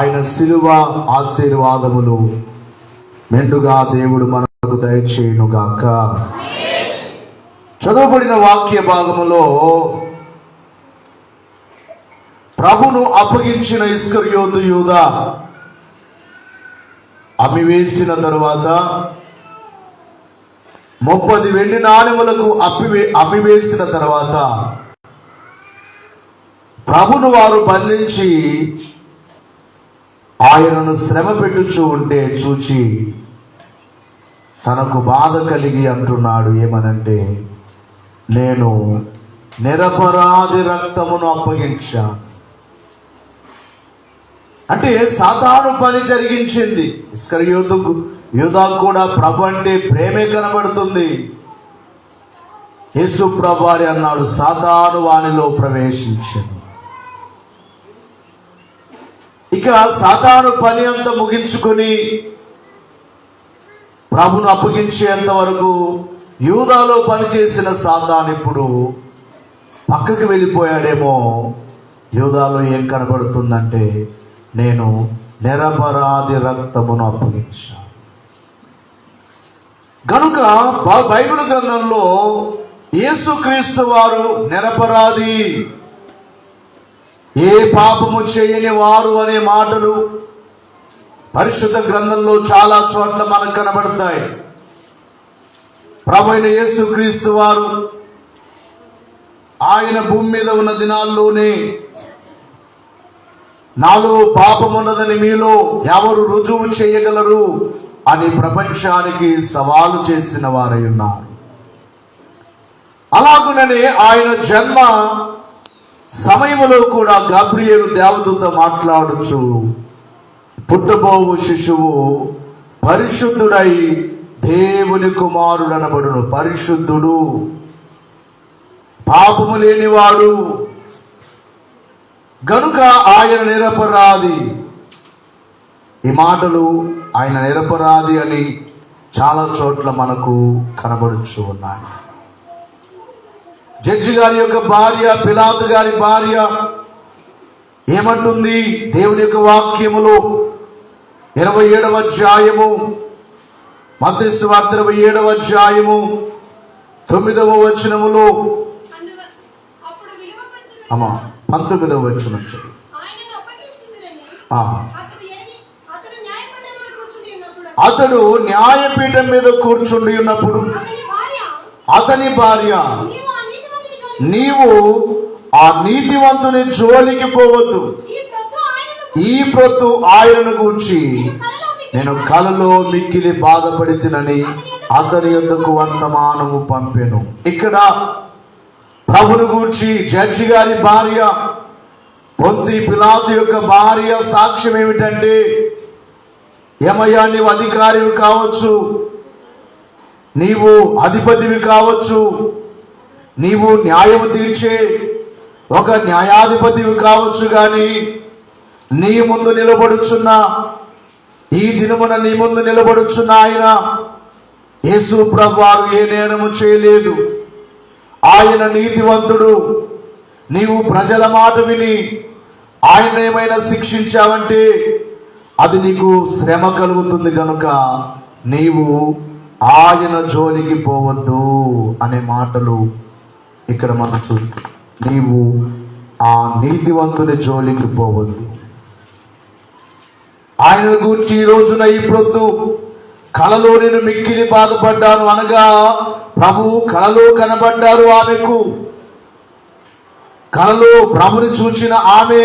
ఆయన శిలువ ఆశీర్వాదములు మెండుగా దేవుడు మనకు దయచేయునుగాక. చదవబడిన వాక్య భాగములో ప్రభును అప్పగించిన ఇస్కరియోతు యూదా అమ్మివేసిన తరువాత 30 వెండి నాణెములకు అమ్మివేసిన తర్వాత ప్రభును వారు బంధించి ఆయనను శ్రమ పెట్టుచూ ఉంటే చూచి తనకు బాధ కలిగి అంటున్నాడు, ఏమనంటే, నేను నిరపరాధి రక్తమును అప్పగించాను. అంటే సాతాను పని జరిగించింది. ఇస్కరియోతుకు యూదా కూడా ప్రభు అంటే ప్రేమే కనబడుతుంది. యేసు ప్రభు అన్నాడు, సాతాను వానిలో ప్రవేశించాను. ఇక సాతాను పని అంతా ముగించుకొని ప్రభును అప్పగించేంత వరకు యూదాలో పనిచేసిన సాతాను ఇప్పుడు పక్కకి వెళ్ళిపోయాడేమో. యూదాలో ఏం కనబడుతుందంటే, నేను నిరపరాధి రక్తమును అప్పగించాను. కనుక బైబిల్ గ్రంథంలో యేసుక్రీస్తు వారు నిరపరాధి, ఏ పాపము చేయని వారు అనే మాటలు పరిశుద్ధ గ్రంథంలో చాలా చోట్ల మనకు కనబడతాయి. ప్రభువైన యేసుక్రీస్తు వారు ఆయన భూమి మీద ఉన్న దినాల్లోనే నాలో పాపమున్నదని మీలో ఎవరు రుజువు చేయగలరు అని ప్రపంచానికి సవాలు చేసిన వారై ఉన్నారు. అలాగుననే ఆయన జన్మ సమయంలో కూడా గాబ్రియేలు దేవదూత మాట్లాడుచు, పుట్టబోవు శిశువు పరిశుద్ధుడై దేవుని కుమారుడనబడును, పరిశుద్ధుడు, పాపము లేనివాడు, గనుక ఆయన నిరపరాధి. ఈ మాటలు ఆయన నిరపరాధి అని చాలా చోట్ల మనకు కనబడుచు ఉన్నాయి. జడ్జి గారి యొక్క భార్య, పిలాతు గారి భార్య ఏమంటుంది? దేవుని యొక్క వాక్యములో 27వ అధ్యాయము, మత్తయి సువార్త 27వ అధ్యాయము 9వ వచనములో 19వ వచనం చదువు. అతడు న్యాయపీఠం మీద కూర్చుండి ఉన్నప్పుడు అతని భార్య, నీవు ఆ నీతివంతుని జోలికి పోవద్దు, ఈ ప్రొద్దు ఆయనను గూర్చి నేను కలలో మిక్కిలి బాధపడితినని అతని యొద్దకు వర్తమానము పంపెను. ఇక్కడ ప్రభుని గూర్చి జడ్జి గారి భార్య, పొంతి పిలాతు యొక్క భార్య సాక్ష్యం ఏమిటంటే, ఏమయ్యా, నీవు అధికారివి కావచ్చు, నీవు అధిపతివి కావచ్చు, నీవు న్యాయము తీర్చే ఒక న్యాయాధిపతివి కావచ్చు, కానీ నీ ముందు నిలబడుచున్న, ఈ దినమున నీ ముందు నిలబడుచున్న ఆయన యేసు ప్రభువారు ఏ నేరము చేయలేదు. ఆయన నీతివంతుడు. నీవు ప్రజల మాట విని ఆయన ఏమైనా శిక్షించావంటే అది నీకు శ్రమ కలుగుతుంది, కనుక నీవు ఆయన జోలికి పోవద్దు అనే మాటలు ఇక్కడ మనం చూద్దాం. నీవు ఆ నీతివంతుని జోలికి పోవద్దు. ఆయన గురించి ఈ రోజున ఈ ప్రొద్దు కలలో నేను మిక్కిలి బాధపడ్డాను అనగా, ప్రభు కలలో కనబడ్డారు ఆమెకు. కలలో ప్రభుని చూచిన ఆమె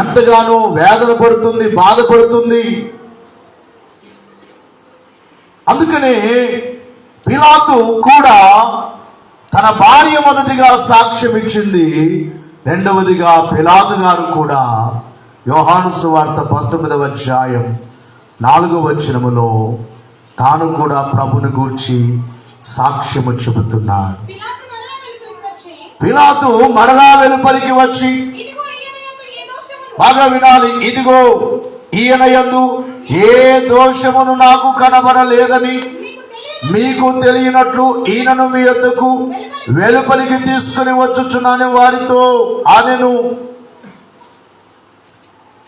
ఎంతగానో వేదన పడుతుంది, బాధపడుతుంది. అందుకనే పిలాతు కూడా తన భార్య మొదటిగా సాక్ష్యం ఇచ్చింది, రెండవదిగా పిలాతు గారు కూడా యోహాను సువార్త 19వ అధ్యాయం 4వ వచనములో తాను కూడా ప్రభుని గూర్చి సాక్ష్యము చెబుతున్నాడు. పిలాతు మరలా వెలుపలికి వచ్చి, బాగా వినాలి, ఇదిగో ఈయన యందు ఏ దోషమును నాకు కనబడలేదని మీకు తెలియనట్లు ఈయనను మీ యొద్దకు వెలుపలికి తీసుకుని వచ్చుచున్నాను వారితో అనెను.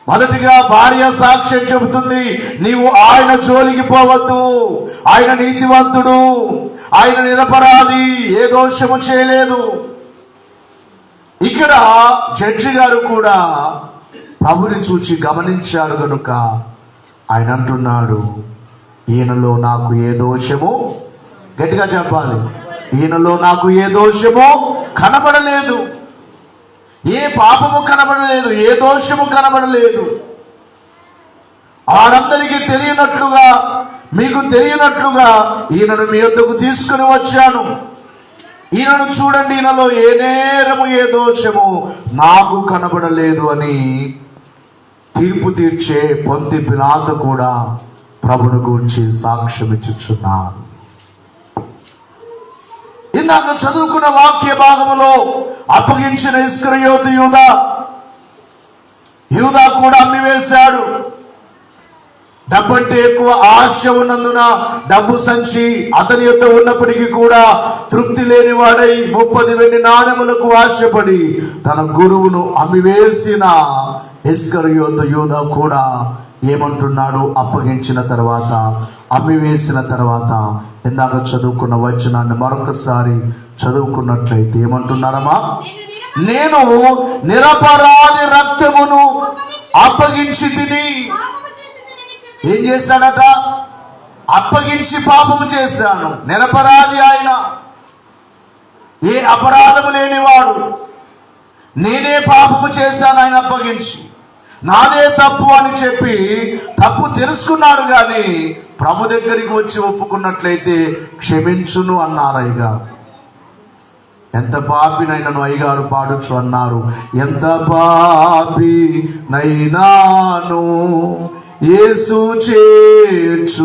మొదటిగా భార్య సాక్ష్యం చెబుతుంది, నీవు ఆయన జోలికి పోవద్దు, ఆయన నీతివంతుడు, ఆయన నిరపరాధి, ఏ దోషము చేయలేదు. ఇక్కడ జడ్జి గారు కూడా ప్రభుని చూచి గమనించాడు గనుక ఆయన అంటున్నాడు, ఈయనలో నాకు ఏ దోషము, గట్టిగా చెప్పాలి, ఈయనలో నాకు ఏ దోషము కనబడలేదు, ఏ పాపము కనబడలేదు, ఏ దోషము కనబడలేదు. వారందరికీ తెలియనట్లుగా, మీకు తెలియనట్లుగా ఈయనను మీ వద్దకు తీసుకుని వచ్చాను. ఈయనను చూడండి, ఈయనలో ఏ నేరము ఏ దోషము నాకు కనబడలేదు అని తీర్పు తీర్చే పొంతి పిలాతు కూడా ప్రభుని గురించి సాక్ష్యం ఇచ్చుచున్నారు. ఇందాక చదువుకున్న వాక్య భాగములో అప్పగించిన ఇస్కరియోతు యూదా కూడా అమ్మివేశాడు. డబ్బంటే ఎక్కువ ఆశ ఉన్నందున డబ్బు సంచి అతని యొద్ద ఉన్నప్పటికీ కూడా తృప్తి లేనివాడై 30 వెండి నాణెములకు ఆశపడి తన గురువును అమ్మివేసిన ఇస్కరియోతు యూదా కూడా ఏమంటున్నాడు? అప్పగించిన తర్వాత, అమ్మివేసిన తర్వాత ఇందాక చదువుకున్న వచనాన్ని మరొకసారి చదువుకున్నట్లయితే ఏమంటున్నారమ్మా? నేను నిరపరాధి రక్తమును అప్పగించి తిని. ఏం చేశాడట? అప్పగించి పాపము చేశాను. నిరపరాధి ఆయన, ఏ అపరాధము లేనివాడు. నేనే పాపము చేశాను ఆయన అప్పగించి, నాదే తప్పు అని చెప్పి తప్పు తెలుసుకున్నాడు. గాని ప్రభు దగ్గరికి వచ్చి ఒప్పుకున్నట్లయితే క్షమించును అన్నారు అయ్యగారు. ఎంత పాపినైనాను అయ్యగారు పాడొచ్చు అన్నారు, ఎంత పాపినైనాను యేసు చేర్చుకొనును.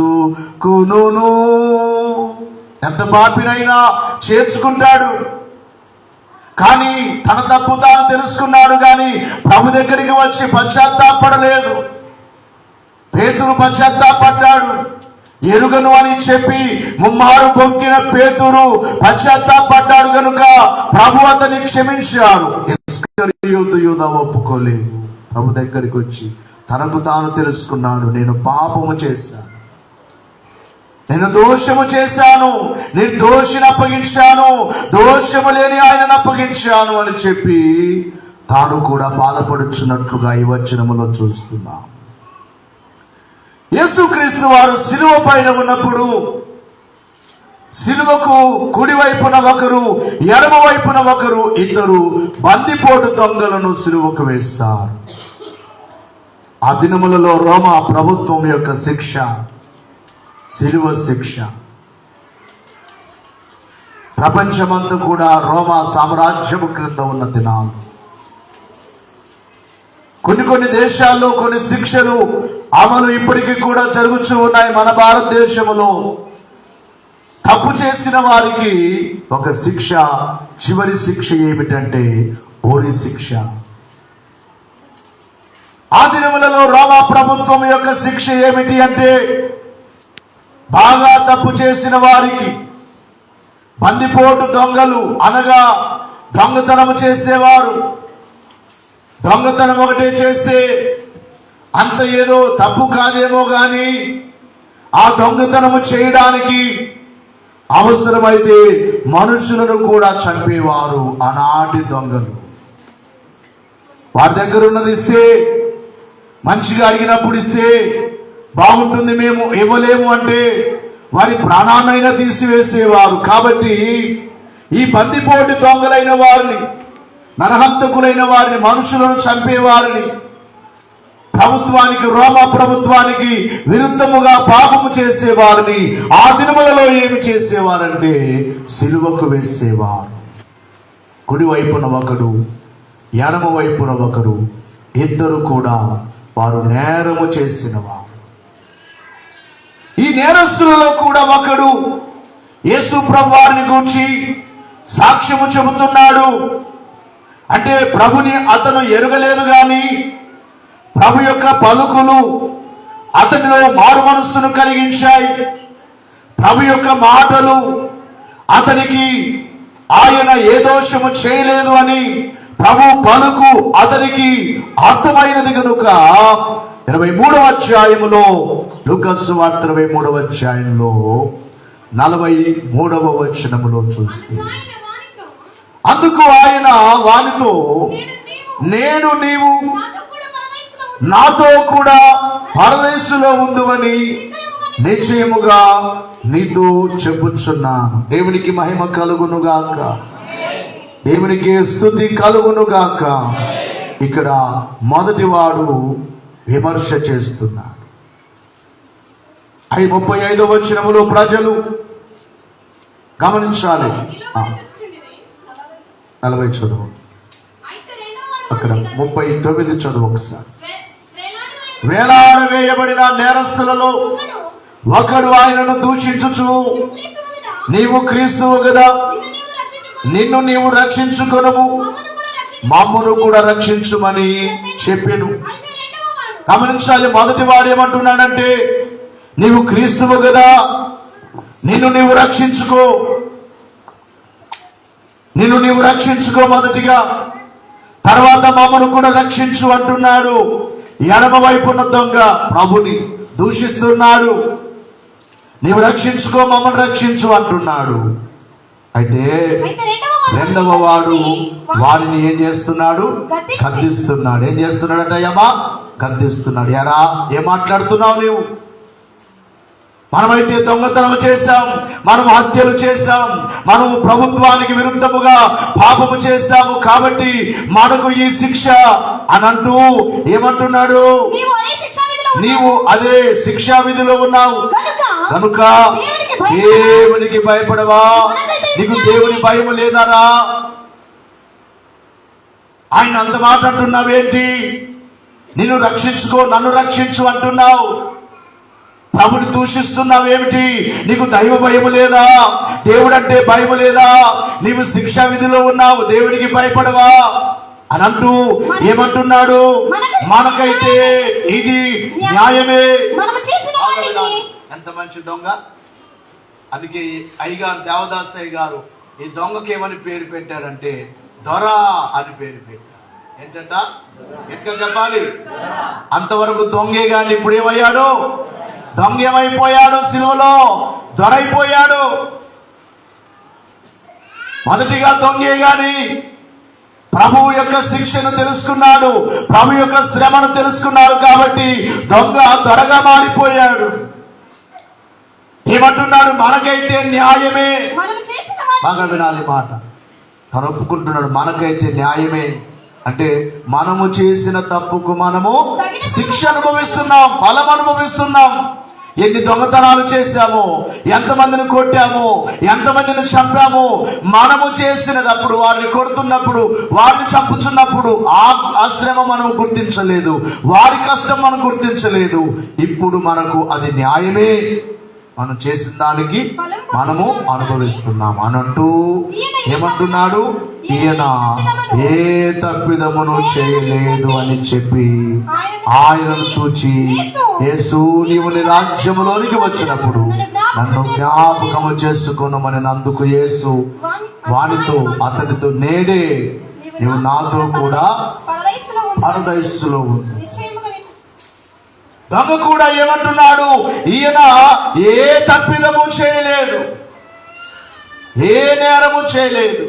ఎంత పాపినైనా చేర్చుకుంటాడు. కానీ తన తప్పు తాను తెలుసుకున్నాడు, కానీ ప్రభు దగ్గరికి వచ్చి పశ్చాత్తాపడలేదు. పేతురు పశ్చాత్తాపడ్డాడు. ఎరుగను అని చెప్పి ముమ్మారు పొక్కిన పేతురు పశ్చాత్తాపడ్డాడు కనుక ప్రభు అతన్ని క్షమించారు. ఇస్కరియోతు యూదా ఒప్పుకోలేదు. ప్రభు దగ్గరికి వచ్చి తనకు తాను తెలుసుకున్నాడు, నేను పాపము చేశాను, నేను దోషము చేశాను, నిర్దోషిని అప్పగించాను, దోషము లేని ఆయనను అప్పగించాను అని చెప్పి తాను కూడా బాధపడుచున్నట్లుగా ఈ వచనములో చూస్తున్నాం. యేసుక్రీస్తు వారు సిలువ పైన ఉన్నప్పుడు సిలువకు కుడి వైపున ఒకరు, ఎడమ వైపున ఒకరు, ఇద్దరు బందిపోటు దొంగలను సిలువకు వేస్తారు. ఆ దినములలో రోమా ప్రభుత్వం యొక్క శిక్ష సిలువ శిక్ష. ప్రపంచమంతా కూడా రోమా సామ్రాజ్యము క్రింద ఉన్న దినాలు. కొన్ని దేశాల్లో కొన్ని శిక్షలు అమలు ఇప్పటికీ కూడా జరుగుతూ ఉన్నాయి. మన భారతదేశంలో తప్పు చేసిన వారికి ఒక శిక్ష, చివరి శిక్ష ఏమిటంటే ఓరి శిక్ష. ఆ దినములలో రోమా ప్రభుత్వం యొక్క శిక్ష ఏమిటి అంటే, బాగా తప్పు చేసిన వారికి, బందిపోటు దొంగలు అనగా దొంగతనము చేసేవారు, దొంగతనం ఒకటే చేస్తే అంత ఏదో తప్పు కాదేమో గాని ఆ దొంగతనము చేయడానికి అవసరమైతే మనుషులను కూడా చంపేవారు ఆనాటి దొంగలు. వారి దగ్గర ఉన్నది ఇస్తే, మంచిగా అడిగినప్పుడు ఇస్తే బాగుంటుంది, మేము ఇవ్వలేము అంటే వారి ప్రాణాన్నైనా తీసివేసేవారు. కాబట్టి ఈ బందిపోటు దొంగలైన వారిని, నరహంతకులైన వారిని, మనుషులను చంపేవారిని ప్రభుత్వానికి, రోమా ప్రభుత్వానికి విరుద్ధముగా పాపము చేసేవారిని ఆ దినములలో ఏమి చేసేవారంటే సిలువకు వేసేవారు. కుడి వైపున ఒకడు, ఎడమ వైపున ఒకరు, ఇద్దరు కూడా వారు నేరము చేసినవారు. ఈ నేరస్తులలో కూడా ఒకడు యేసు ప్రభు వారిని గూర్చి సాక్ష్యము చెబుతున్నాడు. అంటే ప్రభుని అతను ఎరుగలేదు గాని ప్రభు యొక్క పలుకులు అతనిలో మారు మనస్సును కలిగించాయి. ప్రభు యొక్క మాటలు అతనికి ఆయన ఏ దోషము చేయలేదు అని ప్రభు పలుకు అతనికి అర్థమైనది కనుక 23వ అధ్యాయములో, లూకాసు వార్త 23వ అధ్యాయంలో 43వ వచనములో చూస్తే, అందుకు ఆయన వానితో, నేను నీవు నాతో కూడా పరదేశులో ఉందువని నిశ్చయముగా నీతో చెప్పుచున్నాను. దేవునికి మహిమ కలుగునుగాక, దేవునికి స్తుతి కలుగునుగాక. ఇక్కడ మొదటివాడు విమర్శ చేస్తున్నాడు. 35వ వచనములో ప్రజలు గమనించాలి. 40 చదువు, అక్కడ 39 చదువు ఒకసారి. వేలాడవేయబడిన నేరస్తులలో ఒకడు ఆయనను దూషించుచు, నీవు క్రీస్తువు కదా, నిన్ను నీవు రక్షించుకొనుము, మమ్మను కూడా రక్షించుమని చెప్పెను. గమనించాలి, మొదటి వాడు ఏమంటున్నాడంటే, నీవు క్రీస్తువు కదా, నిన్ను నీవు రక్షించుకో, నిన్ను నీవు రక్షించుకో మొదటిగా, తర్వాత మమ్మను కూడా రక్షించు అంటున్నాడు. ఎడమ వైపున్న దొంగ ప్రభుని దూషిస్తున్నాడు. నీవు రక్షించుకో, మమ్మల్ని రక్షించు అంటున్నాడు. అయితే రెండవ వాడు వారిని ఏం చేస్తున్నాడు? గద్దిస్తున్నాడు. ఏం చేస్తున్నాడట? యమా గద్దిస్తున్నాడు. ఎరా, ఏం మాట్లాడుతున్నావు నీవు? మనమైతే దొంగతనం చేశాం, మనం హత్యలు చేశాం, మనము ప్రభుత్వానికి విరుద్ధముగా పాపము చేశాము, కాబట్టి మనకు ఈ శిక్ష అని అంటూ ఏమంటున్నాడు? నీవు అదే శిక్షా విధిలో ఉన్నావు కనుక దేవునికి భయపడవా? నీకు దేవుని భయం లేదారా? ఆయన అంత మాట అంటున్నావేంటి? నిన్ను రక్షించుకో, నన్ను రక్షించు అంటున్నావు, ప్రభుని దూషిస్తున్నావేమిటి? నీకు దైవ భయం లేదా? దేవుడంటే భయం లేదా? నీవు శిక్షా విధిలో ఉన్నావు, దేవునికి భయపడవా అని అంటూ ఏమంటున్నాడు? మనకైతే ఇది న్యాయమే. ఎంత మంచి దొంగ! అందుకే అయ్యగారు, దేవదాస్ అయ్య గారు ఈ దొంగకి ఏమని పేరు పెట్టారంటే దొర అని పేరు పెట్టారు. ఏంటంట? ఎట్లా చెప్పాలి? అంతవరకు దొంగే గాని ఇప్పుడు ఏమయ్యాడు? దొంగ ఏమైపోయాడు? సిలువలో దొరైపోయాడు. మొదటిగా దొంగే గాని ప్రభు యొక్క శిక్షను తెలుసుకున్నాడు, ప్రభు యొక్క శ్రమను తెలుసుకున్నాడు, కాబట్టి దొంగ దొరగా మారిపోయాడు. ఏమంటున్నాడు? మనకైతే న్యాయమే. బాగా వినాలి మాట. తను ఒప్పుకుంటున్నాడు, మనకైతే న్యాయమే అంటే మనము చేసిన తప్పుకు మనము శిక్ష అనుభవిస్తున్నాం, ఫలం అనుభవిస్తున్నాం. ఎన్ని దొంగతనాలు చేశాము, ఎంతమందిని కొట్టాము, ఎంతమందిని చంపాము. మనము చేసినప్పుడు, వారిని కొడుతున్నప్పుడు, వారిని చంపుతున్నప్పుడు ఆ శ్రమ మనము గుర్తించలేదు, వారి కష్టం మనం గుర్తించలేదు. ఇప్పుడు మనకు అది న్యాయమే, మనం చేసిన దానికి మనము అనుభవిస్తున్నాం అనంటూ ఏమంటున్నాడు? ఈయన ఏ తప్పిదమును చేయలేదు అని చెప్పి ఆయనను చూచి, యేసు, నీవు నీ రాజ్యములోనికి వచ్చినప్పుడు నన్ను జ్ఞాపకము చేసుకొనుమని అందుకు యేసు వానితో, అతడితో, నేడే నీవు నాతో కూడా పరదైసులో ఉంది. దొంగ కూడా ఏమంటున్నాడు? ఈయన ఏ తప్పిదము చేయలేదు, ఏ నేరము చేయలేదు.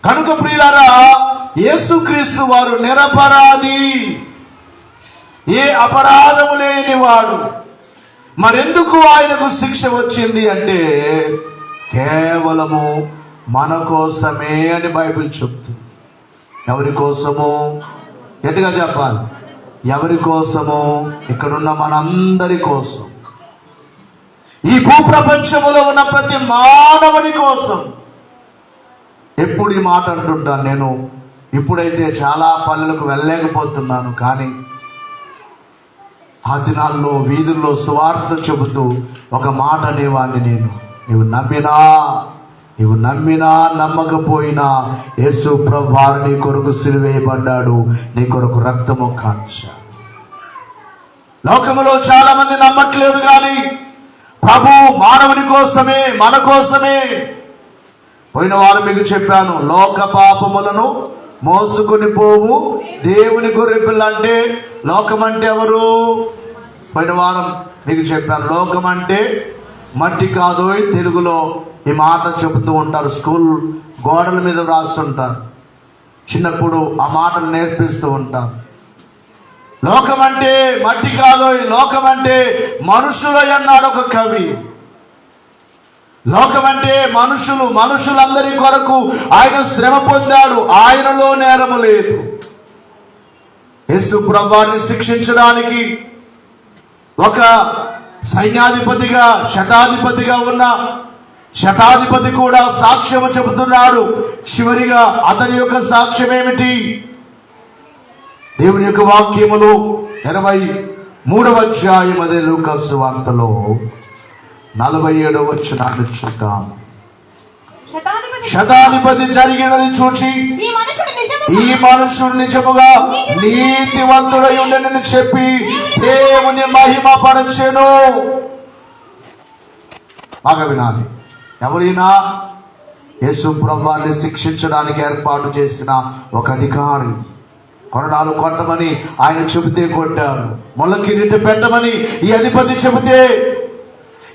కనుక ప్రియులారా, యేసుక్రీస్తు వారు నిరపరాధి, ఏ అపరాధము లేనివాడు. మరెందుకు ఆయనకు శిక్ష వచ్చింది అంటే కేవలము మన కోసమే అని బైబిల్ చెప్తుంది. ఎవరి కోసము? గట్టిగా చెప్పాలి. ఎవరి కోసము? ఇక్కడున్న మనందరి కోసం, ఈ భూప్రపంచములో ఉన్న ప్రతి మానవుని కోసం. ఎప్పుడు ఈ మాట అంటుంటాను నేను. ఇప్పుడైతే చాలా పల్లెలకు వెళ్ళలేకపోతున్నాను, కానీ ఆ దినాల్లో వీధుల్లో సువార్త చెబుతూ ఒక మాట అనేవాడిని నేను. నీవు నమ్మినా నమ్మకపోయినా యేసు ప్రభువారు నీ కొరకు సిలువేయబడ్డాడు, నీ కొరకు రక్తము కాంచాడు. లోకములో చాలా మంది నమ్మట్లేదు, కానీ ప్రభు మానవుని కోసమే, మన కోసమే పోయిన వారం మీకు చెప్పాను, లోక పాపములను మోసుకొని పోవు దేవుని గొర్రెపిల్ల. అంటే లోకం అంటే ఎవరు? పోయిన వారం మీకు చెప్పాను, లోకం అంటే మట్టి కాదు. తెలుగులో ఈ మాట చెబుతూ ఉంటారు, స్కూల్ గోడల మీద రాస్తుంటారు, చిన్నప్పుడు ఆ మాటలు నేర్పిస్తూ ఉంటారు. లోకం అంటే మట్టి కాదు, లోకం అంటే మనుషులు అన్నాడు ఒక కవి. లోకం అంటే మనుషులందరి కొరకు ఆయన శ్రమ పొందాడు. ఆయనలో నేరము లేదు. యేసు ప్రభువుని శిక్షించడానికి ఒక సైన్యాధిపతిగా, శతాధిపతిగా ఉన్న శతాధిపతి కూడా సాక్ష్యము చెబుతున్నాడు. చివరిగా అతని యొక్క సాక్ష్యం ఏమిటి? దేవుని యొక్క వాక్యములు 23వ అధ్యాయం అదే లూకాసు సువార్తలో 47వ వచనాన్ని చూద్దాం. శతాధిపతి జరిగినది చూచి ఈ మనుషుడు నిజముగా నీతివంతుడై ఉండెనని చెప్పి దేవుని మహిమ పరచెను. బాగా వినాలి. ఎవరైనా యేసు ప్రభువుని శిక్షించడానికి ఏర్పాటు చేసిన ఒక అధికారి. కొరడాలు కొట్టమని ఆయన చెబితే కొట్టారు, ముళ్ళ కిరీటం పెట్టమని ఈ అధిపతి చెబితే,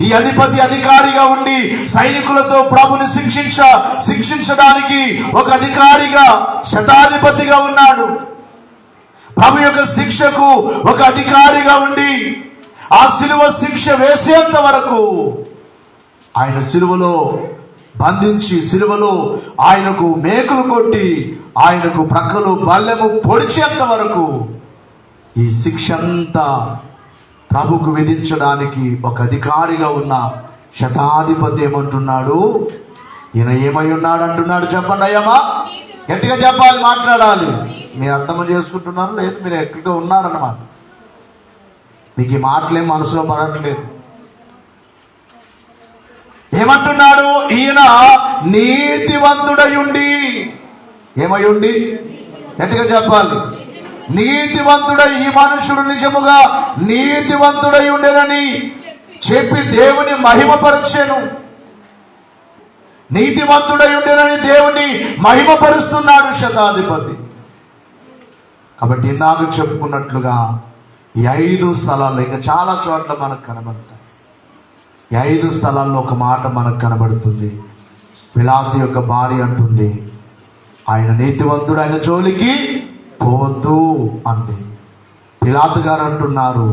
ఈ అధిపతి అధికారిగా ఉండి సైనికులతో ప్రభుని శిక్షించడానికి ఒక అధికారిగా, శతాధిపతిగా ఉన్నాడు. ప్రభు యొక్క శిక్షకు ఒక అధికారిగా ఉండి ఆ శిలువ శిక్ష వేసేంత వరకు ఆయన శిలువలో బంధించి, శిలువలో ఆయనకు మేకులు కొట్టి, ఆయనకు ప్రక్కలు బల్లెము పొడిచేంత వరకు ఈ శిక్ష అంతా ప్రభుకు విధించడానికి ఒక అధికారిగా ఉన్న శతాధిపతి ఏమంటున్నాడు? ఈయన ఏమై ఉన్నాడు అంటున్నాడు? చెప్పండి అయ్యమ్మా, గట్టిగా చెప్పాలి, మాట్లాడాలి. మీరు అర్థం చేసుకుంటున్నారు లేదు? మీరు ఎక్కడికో ఉన్నారన్నమాట. మీకు ఈ మాటలేం మనసులో పడట్లేదు. ఏమంటున్నాడు? ఈయన నీతివంతుడయుండి, ఏమయుండి? గట్టిగా చెప్పాలి. నీతివంతుడై, ఈ మనుషుడు నిజముగా నీతివంతుడై ఉండేనని చెప్పి దేవుని మహిమపరచెను. నీతివంతుడై ఉండేనని దేవుని మహిమపరుస్తున్నాడు శతాధిపతి. కాబట్టి ఇందాక చెప్పుకున్నట్లుగా ఈ 5 స్థలాల్లో, ఇంకా చాలా చోట్ల మనకు కనబడతాయి. ఈ 5 స్థలాల్లో ఒక మాట మనకు కనబడుతుంది. పిలాతు యొక్క భార్య అంటుంది, ఆయన నీతివంతుడు, ఆయన జోలికి పోవద్దు అంది. పిలాతు గారు అంటున్నారు,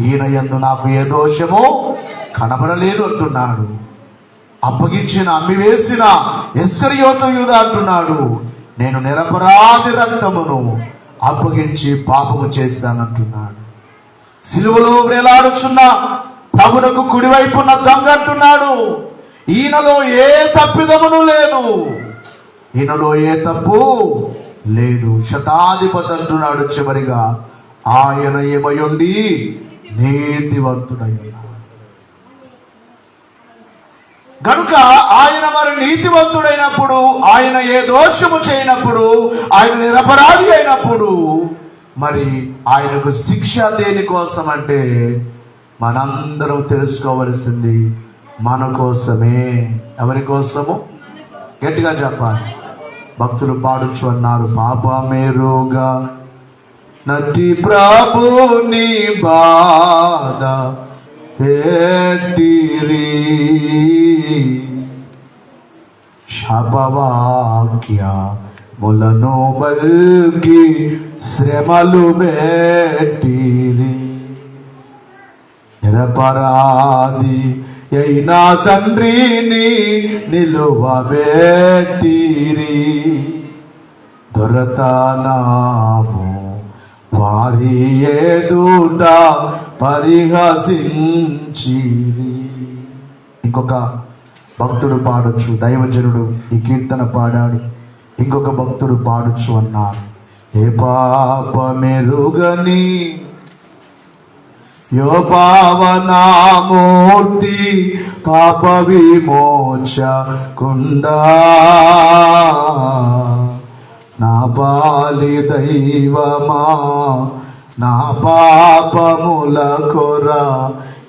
ఈయన యందు నాకు ఏ దోషమో కనబడలేదు అంటున్నాడు. అప్పగించిన, అమ్మివేసిన ఇస్కరియోతు యూదా అంటున్నాడు, నేను నిరపరాధి రక్తమును అప్పగించి పాపము చేశానంటున్నాడు. సిలువలో వేలాడుచున్న ప్రభునకు కుడివైపున్న దొంగ అంటున్నాడు, ఈయనలో ఏ తప్పిదమును లేదు, ఈయనలో ఏ తప్పు లేదు. శతాధిపతి అంటున్నాడు చివరిగా, ఆయన ఏమయుండి నీతివంతుడై ఉన్నాడు. కనుక ఆయన మరి నీతివంతుడైనప్పుడు, ఆయన ఏ దోషము చేయనప్పుడు, ఆయన నిరపరాధి అయినప్పుడు, మరి ఆయనకు శిక్ష దేనికోసం అంటే మనందరం తెలుసుకోవలసింది మన కోసమే. ఎవరి కోసము? గట్టిగా చెప్పాలి. భక్తులు పాడుచు అన్నారు, పాపమేరుగా నటి ప్రభుని బాధ పెట్టిరి, శాపవాక్యములను బల్కి శ్రమలు పెట్టిరి, నిరపరాధి అయినా తండ్రిని నిలువబెట్టిరి, దొరతనాము వారి ఎదుట పరిహసించిరి. ఇంకొక భక్తుడు పాడొచ్చు, దైవజనుడు ఈ కీర్తన పాడాడు. ఇంకొక భక్తుడు పాడొచ్చు అన్నారు, ఏ పాపమెరుగని యో పావనామూర్తి పాప విమోచకుండా, నా పాలి దైవమా నా పాపముల కొర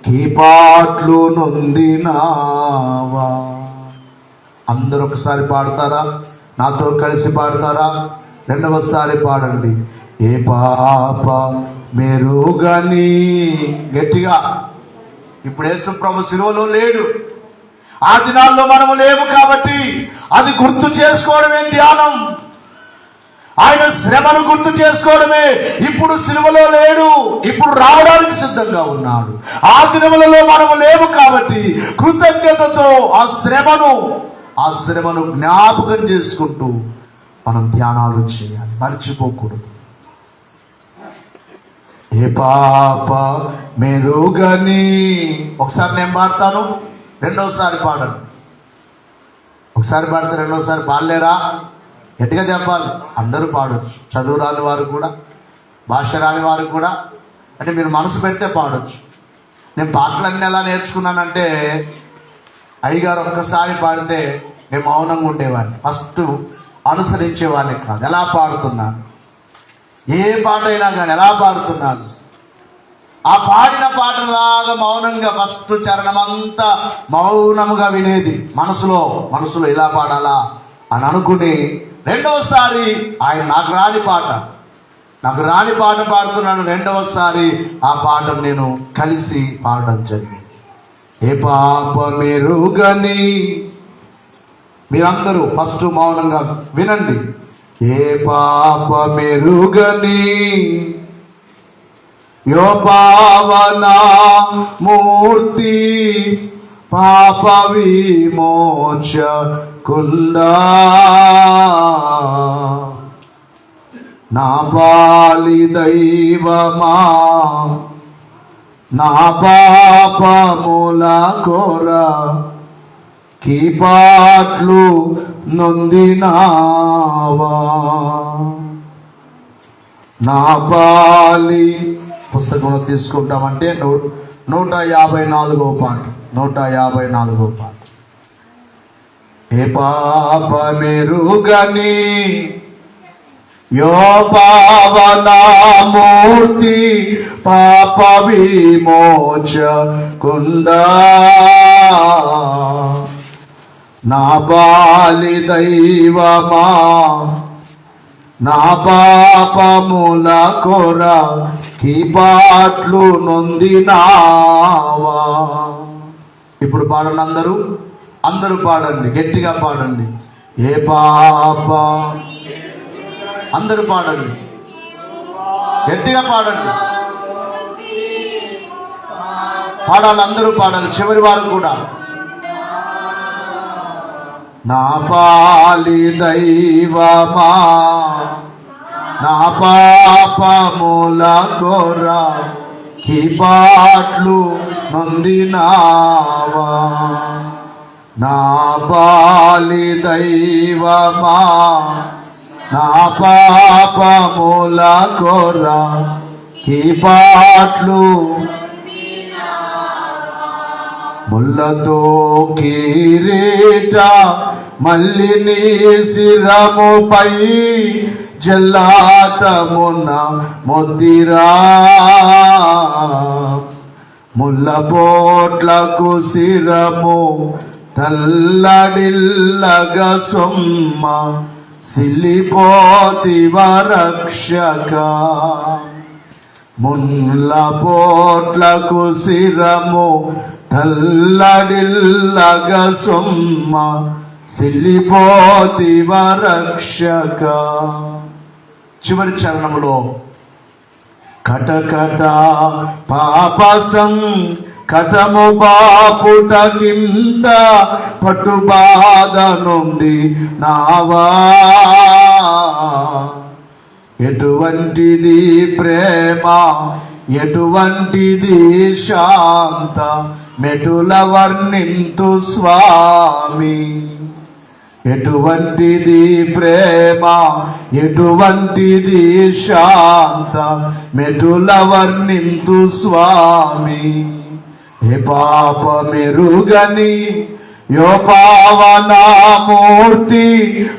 కీపాట్లు నొందినావా. అందరూ ఒకసారి పాడతారా? నాతో కలిసి పాడతారా? రెండవసారి పాడండి. ఏ పాప మెరుగని. గట్టిగా. ఇప్పుడు యేసు ప్రభు శిలువలో లేడు. ఆ దినాల్లో మనము లేవు కాబట్టి అది గుర్తు చేసుకోవడమే ధ్యానం. ఆయన శ్రమను గుర్తు చేసుకోవడమే. ఇప్పుడు సిలువలో లేడు, ఇప్పుడు రావడానికి సిద్ధంగా ఉన్నాడు. ఆ దినములలో మనము లేవు కాబట్టి కృతజ్ఞతతో ఆ శ్రమను జ్ఞాపకం చేసుకుంటూ మనం ధ్యానాలు చేయాలి, మర్చిపోకూడదు. ఏ పాప మెరుగని. ఒకసారి నేను పాడతాను, రెండోసారి పాడను. ఒకసారి పాడితే రెండోసారి పాడలేరా? గట్టిగా చెప్పాలి. అందరూ పాడొచ్చు, చదువు రాని వారు కూడా, భాష రాని వారు కూడా. అంటే మీరు మనసు పెడితే పాడొచ్చు. నేను పాటలన్నీ ఎలా నేర్చుకున్నానంటే, అయ్యగారు ఒక్కసారి పాడితే నేను మౌనంగా ఉండేవాడిని. ఫస్ట్ అనుసరించేవాడిని కాదు. ఎలా పాడుతున్నాను, ఏ పాట అయినా కానీ ఎలా పాడుతున్నాను, ఆ పాడిన పాటలాగా మౌనంగా ఫస్ట్ చరణమంతా మౌనముగా వినేది. మనసులో ఇలా పాడాలా అని అనుకుని, రెండవసారి ఆయన నాకు రాని పాట పాడుతున్నాను. రెండవసారి ఆ పాటను నేను కలిసి పాడడం జరిగింది. ఏ పాప మెరుగని. మీరందరూ ఫస్ట్ మౌనంగా వినండి. ఏ పాప మెరుగని యో పావనా మూర్తి పాప విమోచకుండా నా బాలి దైవమా నా పాపముల కోర కీపాట్లు నొందినావా నా బాలి. పుస్తకంలో తీసుకుంటామంటే 154వ పాట. 154వ పాట. ఏ పాప మెరుగని యో పావనా మూర్తి పాప విమోచకుండా నా బాలి దైవమా నా పాపముల కొర కీపాట్లు నొందినావా. ఇప్పుడు పాడండి అందరూ పాడండి, గట్టిగా పాడండి. ఏ పాప. అందరూ పాడండి, గట్టిగా పాడండి. పాడాలి, అందరూ పాడాలి, చివరి వారు కూడా. నా పాలి దైవమా నా పాపముల కొర కీపాట్లు నొందినావా నా బాలి దైవమా నా పాపముల కొర కీపాట్లు ముళ్ళతో కిరీట మల్లిని శిరముపై జల్లాటమున మొద్దిరా ముళ్ళ పోట్లకు శిరము తల్లడిల్లగ సొమ్మ సిల్లిపోతివ రక్షక ముళ్ళ పోట్లకు శిరము తల్లడిల్లగ సొమ్మ సిల్లిపోతివ రక్షక. చివరి చరణములో కటకట పాపసం కటము బాపుటకింత పట్టుబాధ నుండి నావా ఎటువంటిది ప్రేమ ఎటువంటిది శాంత మెటుల వర్ణింతు స్వామి ఎటువంటిది ప్రేమ ఎటువంటిది శాంత మెటుల వర్ణింతు స్వామి ఏ పాప మెరుగని యో పావనా మూర్తి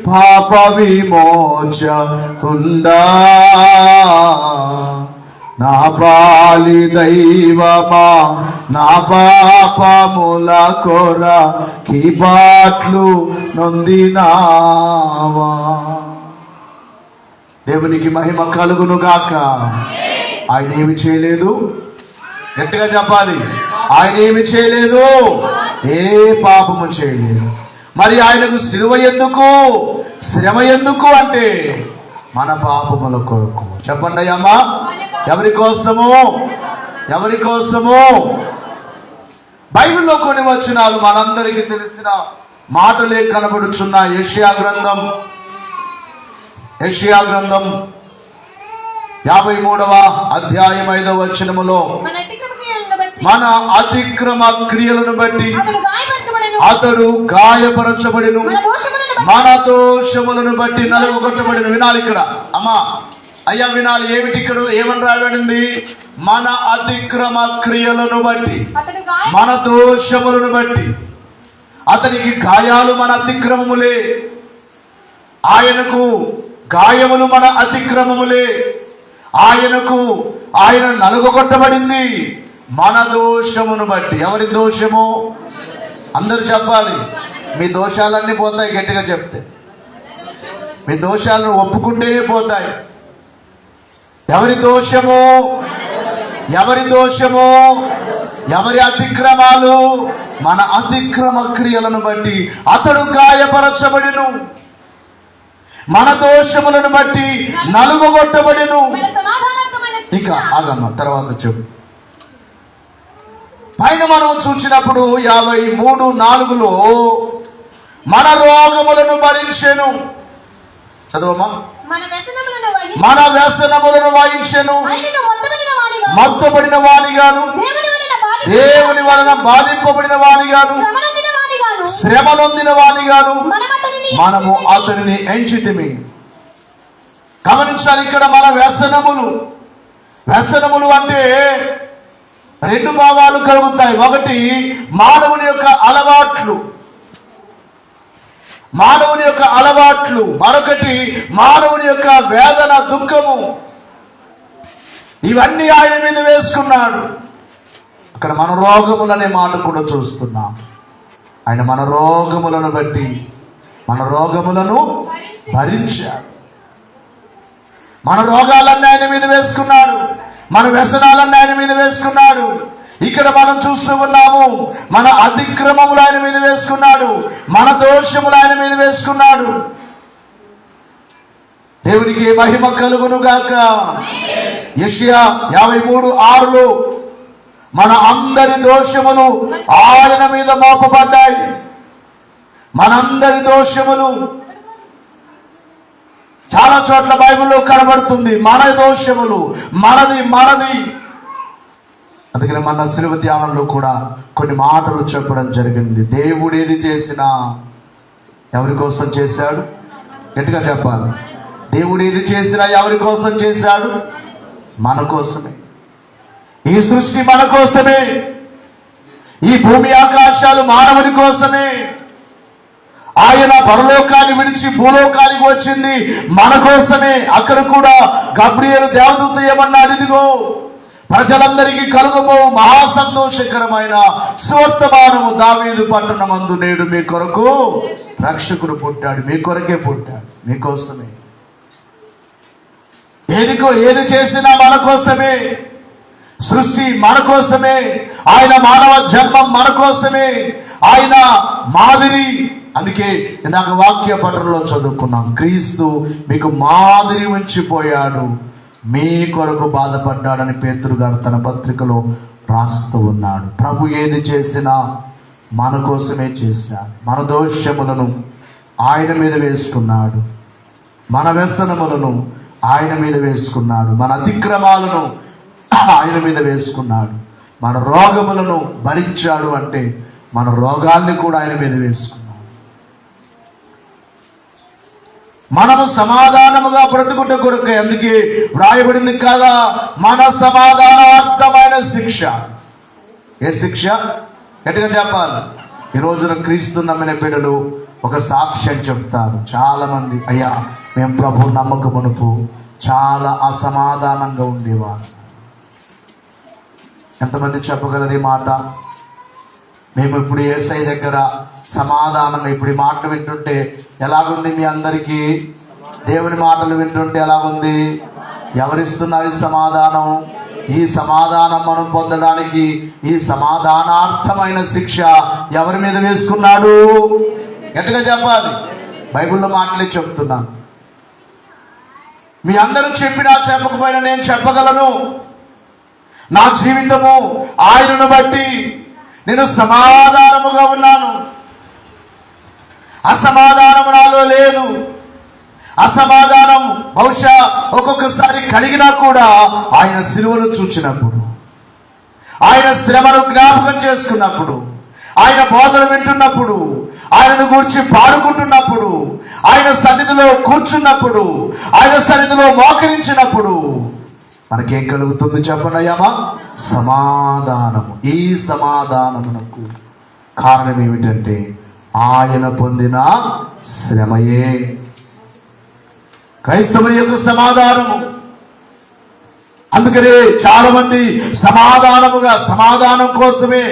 పాప విమోచకుండా నా పాలి దైవమా, నా పాపముల కొరకి బాట్లు నొందినావా. దేవునికి మహిమ కలుగును గాక. ఆయన ఏమి చేయలేదు, గట్టిగా చెప్పాలి. ఆయన ఏమి చేయలేదు, ఏ పాపము చేయలేదు. మరి ఆయనకు సిలువ ఎందుకు, శ్రమ ఎందుకు అంటే మన పాపముల కొరకు. చెప్పండి అయ్యమ్మా, ఎవరి కోసము, ఎవరి కోసము? బైబిల్లో కొన్ని వచనాలు మనందరికీ తెలిసిన మాటలే కనబడుచున్న యెషయా గ్రంథం 53వ అధ్యాయం 5వ వచనములో, మన అతిక్రమ క్రియలను బట్టి అతడు గాయపరచబడిను, మన దోషములను బట్టి నలుగొట్టబడిను. వినాలి ఇక్కడ అమ్మా, అయ్యా వినాలి. ఏమిటి ఇక్కడ ఏమని రాయబడింది? మన అతిక్రమ క్రియలను బట్టి, మన దోషములను బట్టి. అతనికి గాయాలు మన అతిక్రమములే, ఆయనకు గాయములు మన అతిక్రమములే. ఆయన నలుగొట్టబడింది మన దోషమును బట్టి. ఎవరి దోషము? అందరూ చెప్పాలి. మీ దోషాలన్నీ పోతాయి. గట్టిగా చెప్తే మీ దోషాలను ఒప్పుకుంటేనే పోతాయి. ఎవరి దోషము? ఎవరి దోషము? ఎవరి అతిక్రమాలు? మన అతిక్రమ క్రియలను బట్టి అతడు గాయపరచబడిను, మన దోషములను బట్టి నలుగొట్టబడిను. ఇంకా ఆగమ్మ, తర్వాత చెప్పు. పైన మనం చూసినప్పుడు 53:4లో మన రోగములను భరించెను. చదవమ్మా. మన వ్యసనములను వహించెను, మొత్తబడిన వానిగాను, దేవుని వలన బాధింపబడిన వానిగాను, శ్రమ నొందిన వానిగాను మనము అతనిని ఎంచితిమి. గమనించాలి ఇక్కడ మన వ్యసనములు అంటే రెండు భావాలు కలుగుతాయి. ఒకటి మానవుని యొక్క అలవాట్లు, మరొకటి మానవుని యొక్క వేదన, దుఃఖము. ఇవన్నీ ఆయన మీద వేసుకున్నాడు. అక్కడ మన రోగములనే మాట కూడా చూస్తున్నాం. ఆయన మన రోగములను బట్టి మన రోగములను భరించాడు. మన రోగాలన్నీ ఆయన మీద వేసుకున్నాడు, మన వ్యసనాలన్నీ ఆయన మీద వేసుకున్నాడు. ఇక్కడ మనం చూస్తూ ఉన్నాము, మన అతిక్రమములు ఆయన మీద వేసుకున్నాడు, మన దోషములు ఆయన మీద వేసుకున్నాడు. దేవునికి మహిమ కలుగును గాక. యెషయా 53:6లో మన అందరి దోషములు ఆయన మీద మోపబడ్డాయి. మనందరి దోషములు చాలా చోట్ల బైబిల్లో కనబడుతుంది. మన దోషములు మనది. అందుకని మన శిలువ ధ్యానంలో కూడా కొన్ని మాటలు చెప్పడం జరిగింది. దేవుడు ఏది చేసినా ఎవరి కోసం చేశాడు? గట్టిగా చెప్పాలి. దేవుడు ఏది చేసినా ఎవరి కోసం చేశాడు? మన కోసమే. ఈ సృష్టి మన కోసమే. ఈ భూమి ఆకాశాలు మానవుని కోసమే. ఆయన పరలోకాన్ని విడిచి భూలోకానికి వచ్చింది మన కోసమే. అక్కడ కూడా గబ్రియేలు దేవదూత ఏమన్నాడు? ఇదిగో ప్రజలందరికీ కలుగబో మహా సంతోషకరమైన సువర్తమానము దావీదు పట్టణమందు నేడు మీ కొరకు రక్షకుడు పుట్టాడు. మీ కొరకే పుట్టాడు, మీకోసమే. ఏది చేసినా మన కోసమే. సృష్టి మన కోసమే. ఆయన మానవ జన్మం మన కోసమే. ఆయన మాదిరి. అందుకే ఇందాక వాక్య పఠనంలో చదువుకున్నాం, క్రీస్తు మీకు మాదిరి ఉంచిపోయాడు, మీ కొరకు బాధపడ్డాడని పేతురు గారు తన పత్రికలో రాస్తూ ఉన్నాడు. ప్రభు ఏది చేసినా మన కోసమే చేశాడు. మన దోషములను ఆయన మీద వేసుకున్నాడు, మన వ్యసనములను ఆయన మీద వేసుకున్నాడు, మన అతిక్రమాలను ఆయన మీద వేసుకున్నాడు, మన రోగములను భరించాడు. అంటే మన రోగాల్ని కూడా ఆయన మీద వేసుకున్నాడు. మనము సమాధానముగా బ్రతుకుట కొరకు. అందుకే వ్రాయబడింది కదా, మన సమాధానార్థమైన శిక్ష. ఏ శిక్ష? గట్టిగా చెప్పాలి. ఈ రోజున క్రీస్తు నమ్మిన బిడ్డలు ఒక సాక్ష్యం చెప్తారు. చాలా మంది, అయ్యా మేము ప్రభు నమ్మకమునుపు చాలా అసమాధానంగా ఉండేవారు, ఎంతమంది చెప్పగలరు ఈ మాట? మేము ఇప్పుడు యేసయ్య దగ్గర సమాధానం, ఇప్పుడు ఈ మాటలు వింటుంటే ఎలాగుంది మీ అందరికీ? దేవుని మాటలు వింటుంటే ఎలాగుంది? ఎవరిస్తున్నారు ఈ సమాధానం? ఈ సమాధానం మనం పొందడానికి, ఈ సమాధానార్థమైన శిక్ష ఎవరి మీద వేసుకున్నాడు? గట్టిగా చెప్పాలి. బైబిల్లో మాటలే చెప్తున్నాను. మీ అందరూ చెప్పినా చెప్పకపోయినా నేను చెప్పగలను. నా జీవితము ఆయనను బట్టి నేను సమాధానముగా ఉన్నాను. అసమాధానము నాలో లేదు. అసమాధానం బహుశా ఒక్కొక్కసారి కలిగినా కూడా ఆయన సిలువను చూచినప్పుడు, ఆయన శ్రమను జ్ఞాపకం చేసుకున్నప్పుడు, ఆయన బోధన వింటున్నప్పుడు, ఆయనను గూర్చి పాడుకుంటున్నప్పుడు, ఆయన సన్నిధిలో కూర్చున్నప్పుడు, ఆయన సన్నిధిలో మోకరించినప్పుడు మనకేం కలుగుతుంది చెప్పనయ్యామా? సమాధానము. ఈ సమాధానమునకు కారణం ఏమిటంటే ఆయన పొందిన శ్రమయే క్రైస్తవుని యొక్క సమాధానము. అందుకనే చాలా మంది సమాధానం కోసమే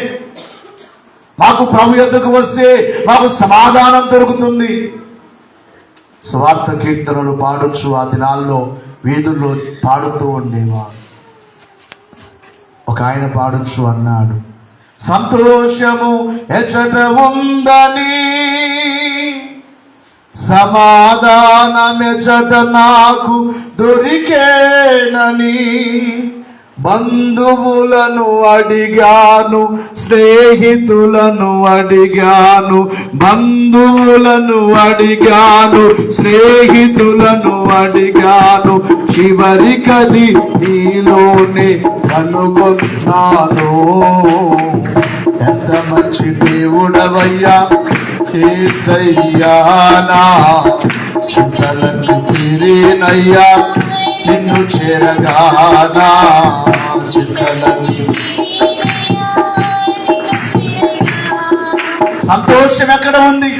మాకు ప్రభు యొద్దకు వస్తే మాకు సమాధానం దొరుకుతుంది. స్వార్థ కీర్తనలు పాడొచ్చు. ఆ దినాల్లో వీధుల్లో పాడుతూ ఉండేవారు. ఒక ఆయన పాడొచ్చు అన్నాడు, సంతోషము ఎచట ఉందని, సమాధానమెచట నాకు దొరికేనని, బంధువులను అడిగాను, స్నేహితులను అడిగాను, బంధువులను అడిగాను, స్నేహితులను అడిగాను, చివరికది నీలోనే కనుగొన్నాను. ఎంత మంచి దేవుడవయ్యా యేసయ్యా, నా చింతలన్నీ తీరేనయ్యా నిన్ను చేరగానా. సంతోషం ఎక్కడ ఉంది?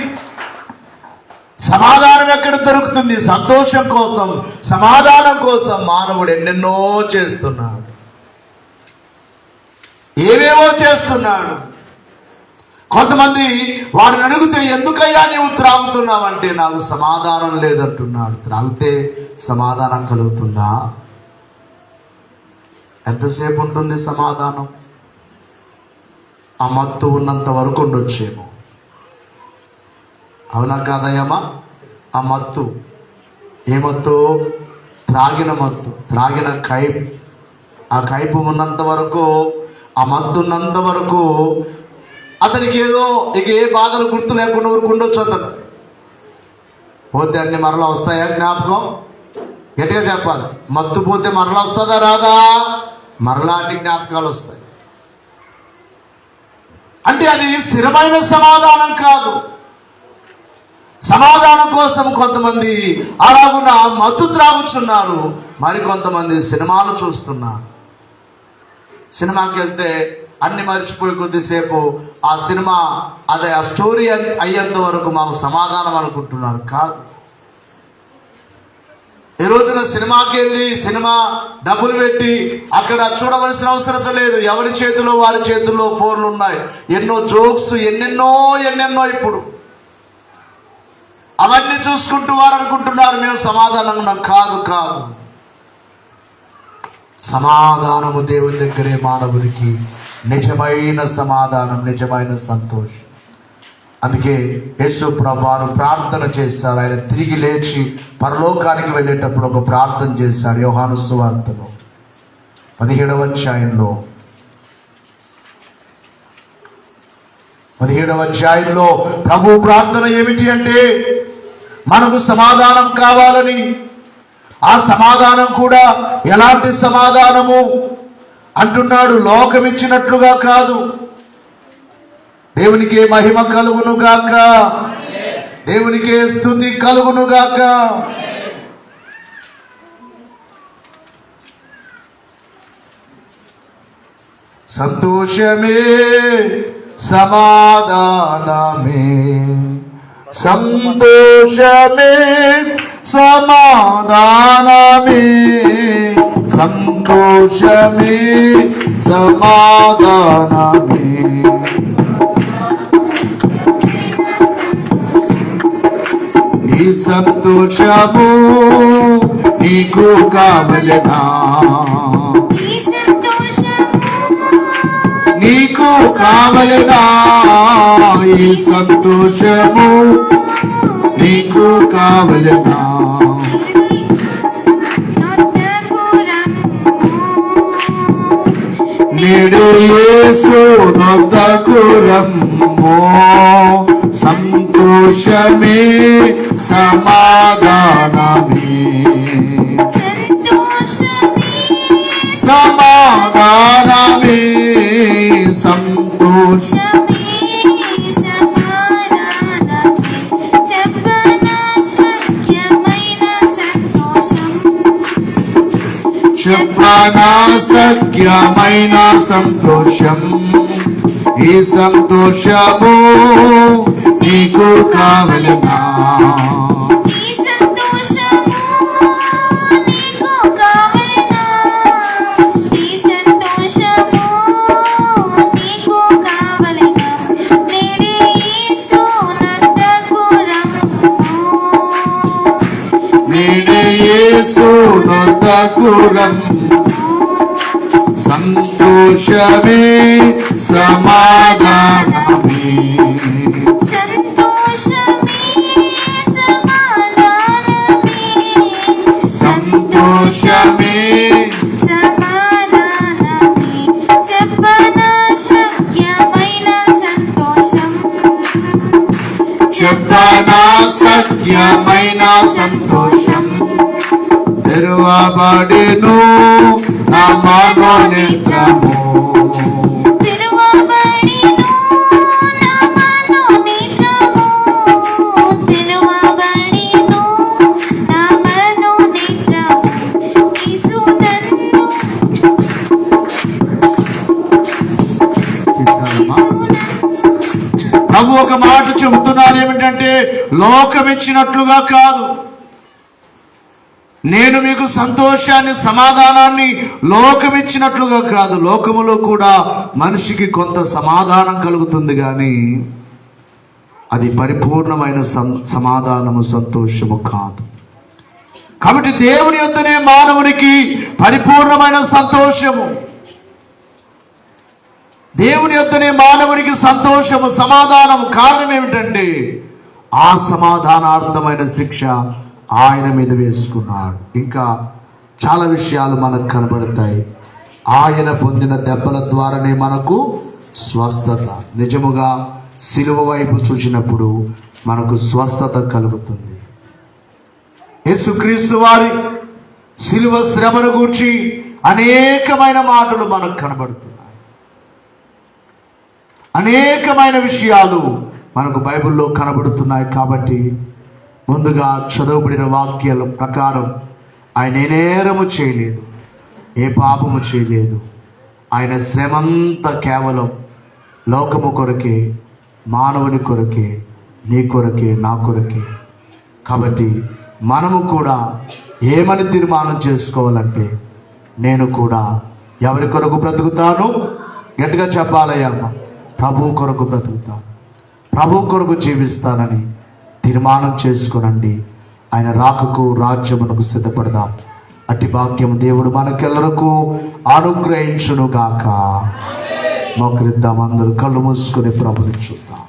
సమాధానం ఎక్కడ దొరుకుతుంది? సంతోషం కోసం, సమాధానం కోసం మానవుడు ఎన్నెన్నో చేస్తున్నాడు, ఏవేవో చేస్తున్నాడు. కొంతమంది వారిని అడిగితే ఎందుకయ్యా నీవు త్రాగుతున్నావంటే నాకు సమాధానం లేదంటున్నాడు. త్రాగితే సమాధానం కలుగుతుందా? ఎంతసేపు ఉంటుంది సమాధానం? ఆ మత్తు ఉన్నంత వరకు ఉండొచ్చేమో. అవునా కాదయ్యమ్మా? ఆ మత్తు, ఏ మత్తు? త్రాగిన మత్తు, త్రాగిన కైపు. ఆ కైపు ఉన్నంత వరకు, ఆ మత్తు ఉన్నంత వరకు అతనికి ఏదో ఇక ఏ బాధలు గుర్తు లేకుండా ఊరుకుండొచ్చు. అతను పోతే అన్ని మరలా వస్తాయా జ్ఞాపకం? గట్టిగా చెప్పాలి. మత్తు పోతే మరలా వస్తుందా రాదా? మరలా అన్ని జ్ఞాపకాలు వస్తాయి. అంటే అది స్థిరమైన సమాధానం కాదు. సమాధానం కోసం కొంతమంది అలాగున మత్తు త్రాగుచున్నారు, మరికొంతమంది సినిమాలు చూస్తున్నారు. సినిమాకి వెళ్తే అన్ని మర్చిపోయి కొద్దిసేపు ఆ సినిమా అదే ఆ స్టోరీ అయ్యేంత వరకు మాకు సమాధానం అనుకుంటున్నారు. కాదు. ఈ రోజున సినిమాకి వెళ్ళి సినిమా డబ్బులు పెట్టి అక్కడ చూడవలసిన అవసరం లేదు. ఎవరి చేతిలో వారి చేతుల్లో ఫోన్లు ఉన్నాయి. ఎన్నో జోక్స్, ఎన్నెన్నో ఇప్పుడు అవన్నీ చూసుకుంటూ వారు అనుకుంటున్నారు మేము సమాధానం ఉన్నాం. కాదు. సమాధానము దేవుని దగ్గరే మానవునికి నిజమైన సమాధానం, నిజమైన సంతోషం. అందుకే యేసు ప్రభువారు ప్రార్థన చేశారు. ఆయన తిరిగి లేచి పరలోకానికి వెళ్ళేటప్పుడు ఒక ప్రార్థన చేశాడు. యోహాను సువార్తలో 17వ అధ్యాయంలో ప్రభు ప్రార్థన ఏమిటి అంటే మనకు సమాధానం కావాలని. ఆ సమాధానం కూడా ఎలాంటి సమాధానము అంటున్నాడు? లోకం ఇచ్చినట్లుగా కాదు. దేవునికే మహిమ కలుగును గాక, దేవునికే స్తుతి కలుగును గాక. సంతోషమే సమాధానమే, సంతోషమే సమాధానమే, సంతోషమే సమాధానమే. ఈ సంతోషము నీకు కావలెనా, నీకు కావలెనా, ఈ సంతోషము నీకు కావలెనా. నేడు యేసు నొద్దకు రమ్ము, సంతోషమే సమాధానమే, సమాధానమే, సంతోషమే చెప్పనా సఖ్యమైన సంతోషం. ఈ సంతోషము నీకు కావలెనా, యేసు నొద్దకు రమ్ము, సంతోషమే సమాధానమే, సంతోషమే చెప్పనా సఖ్యమైన సంతోషం. తెరువబడెను నా మనోనేత్రము, ప్రభు ఒక మాట చెబుతున్నారు, ఏమిటంటే లోకం ఇచ్చినట్లుగా కాదు, నేను మీకు సంతోషాన్ని సమాధానాన్ని లోకం ఇచ్చినట్లుగా కాదు. లోకములో కూడా మనిషికి కొంత సమాధానం కలుగుతుంది, కానీ అది పరిపూర్ణమైన సమాధానము సంతోషము కాదు. కాబట్టి దేవుని యొద్దనే మానవునికి పరిపూర్ణమైన సంతోషము, దేవుని యొద్దనే మానవునికి సంతోషము సమాధానము. కారణం ఏమిటంటే ఆ సమాధానార్థమైన శిక్ష ఆయన మీద వేసుకున్నాడు. ఇంకా చాలా విషయాలు మనకు కనబడతాయి. ఆయన పొందిన దెబ్బల ద్వారానే మనకు స్వస్థత. నిజముగా సిలువ వైపు చూసినప్పుడు మనకు స్వస్థత కలుగుతుంది. యేసుక్రీస్తు వారి సిలువ శ్రమను గూర్చి అనేకమైన మాటలు మనకు కనబడుతున్నాయి. అనేకమైన విషయాలు మనకు బైబిల్లో కనబడుతున్నాయి. కాబట్టి ముందుగా చదవబడిన వాక్యాల ప్రకారం ఆయన ఏ నేరము చేయలేదు, ఏ పాపము చేయలేదు. ఆయన శ్రమంతా కేవలం లోకము కొరకే, మానవుని కొరకే, నీ కొరకే, నా కొరకే. కాబట్టి మనము కూడా ఏమని తీర్మానం చేసుకోవాలంటే, నేను కూడా ఎవరి కొరకు బ్రతుకుతాను? గట్టిగా చెప్పాలయ్యమ్మ, ప్రభువు కొరకు బ్రతుకుతాను, ప్రభువు కొరకు జీవిస్తానని తీర్మానం చేసుకునండి. ఆయన రాకకు, రాజ్యమునకు సిద్ధపడదాం. అట్టి భాగ్యం దేవుడు మనకెల్లరకు అనుగ్రహించును గాక. మోకరిద్దాం, అందరూ కళ్ళు మూసుకుని ప్రభుని చూద్దాం.